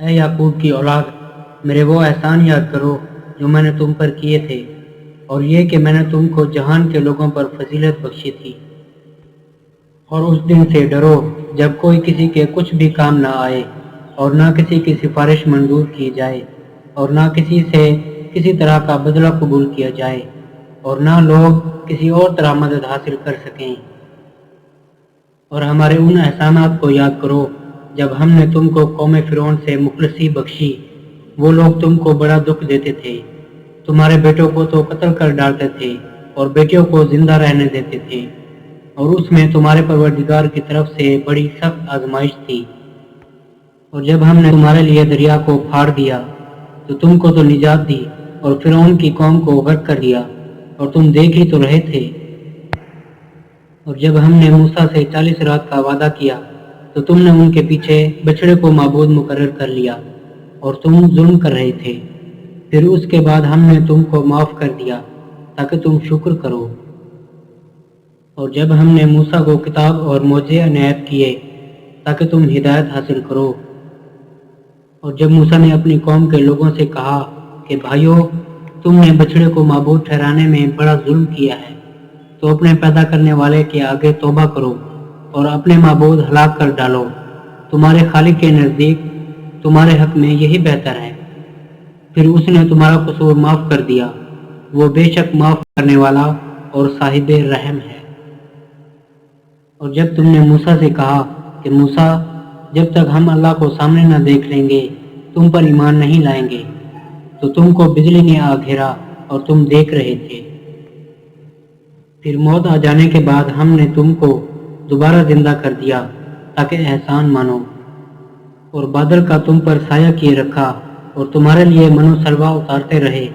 اے یعقوب کی اولاد، میرے وہ احسان یاد کرو جو میں نے تم پر کیے تھے، اور یہ کہ میں نے تم کو جہان کے لوگوں پر فضیلت بخشی تھی۔ اور اس دن سے ڈرو جب کوئی کسی کے کچھ بھی کام نہ آئے، اور نہ کسی کی سفارش منظور کی جائے، اور نہ کسی سے کسی طرح کا بدلہ قبول کیا جائے، اور نہ لوگ کسی اور طرح مدد حاصل کر سکیں۔ اور ہمارے ان احسانات کو یاد کرو جب ہم نے تم کو قوم فرعون سے مخلصی بخشی۔ وہ لوگ تم کو بڑا دکھ دیتے تھے، تمہارے بیٹوں کو تو قتل کر ڈالتے تھے اور بیٹیوں کو زندہ رہنے دیتے تھے، اور اس میں تمہارے پروردگار کی طرف سے بڑی سخت آزمائش تھی۔ اور جب ہم نے تمہارے لیے دریا کو پھاڑ دیا تو تم کو تو نجات دی، اور فرعون کی قوم کو غرق کر دیا، اور تم دیکھ ہی تو رہے تھے۔ اور جب ہم نے موسیٰ سے 40 رات کا وعدہ کیا تو تم نے ان کے پیچھے بچڑے کو معبود مقرر کر لیا، اور تم ظلم کر رہے تھے۔ پھر اس کے بعد ہم نے تم کو معاف کر دیا تاکہ تم شکر کرو۔ اور جب ہم نے موسیٰ کو کتاب اور معجزے عنایت کیے تاکہ تم ہدایت حاصل کرو۔ اور جب موسیٰ نے اپنی قوم کے لوگوں سے کہا کہ بھائیو، تم نے بچڑے کو معبود ٹھہرانے میں بڑا ظلم کیا ہے، تو اپنے پیدا کرنے والے کے آگے توبہ کرو اور اپنے معبود ہلاک کر ڈالو۔ تمہارے خالق کے نزدیک تمہارے حق میں یہی بہتر ہے۔ پھر اس نے تمہارا قصور معاف کر دیا، وہ بے شک معاف کرنے والا اور صاحب رحم ہے۔ اور جب تم نے موسیٰ سے کہا کہ موسیٰ، جب تک ہم اللہ کو سامنے نہ دیکھ لیں گے تم پر ایمان نہیں لائیں گے، تو تم کو بجلی نے آ گھیرا اور تم دیکھ رہے تھے۔ پھر موت آ جانے کے بعد ہم نے تم کو دوبارہ زندہ کر دیا تاکہ احسان مانو، اور بادل کا تم پر سایہ کیے رکھا، اور تمہارے لیے من و سلوہ اتارتے رہے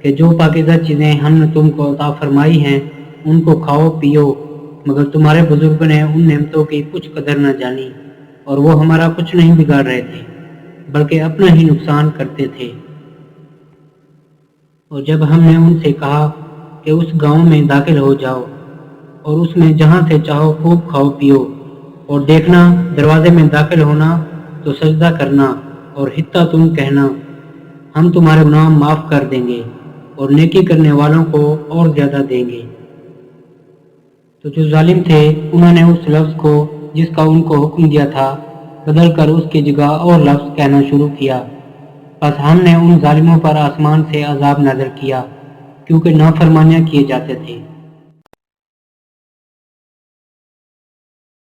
کہ جو پاکیزہ چیزیں ہم نے تم کو عطا فرمائی ہیں ان کو کھاؤ پیو، مگر تمہارے بزرگوں نے ان نعمتوں کی کچھ قدر نہ جانی، اور وہ ہمارا کچھ نہیں بگاڑ رہے تھے بلکہ اپنا ہی نقصان کرتے تھے۔ اور جب ہم نے ان سے کہا کہ اس گاؤں میں داخل ہو جاؤ، اور اس میں جہاں سے چاہو خوب کھاؤ پیو، اور دیکھنا دروازے میں داخل ہونا تو سجدہ کرنا، اور حتیٰ تم کہنا ہم تمہارے گناہ معاف کر دیں گے اور نیکی کرنے والوں کو اور زیادہ دیں گے۔ تو جو ظالم تھے انہوں نے اس لفظ کو جس کا ان کو حکم دیا تھا بدل کر اس کی جگہ اور لفظ کہنا شروع کیا۔ پس ہم نے ان ظالموں پر آسمان سے عذاب نازل کیا کیونکہ نافرمانیاں کیے جاتے تھے۔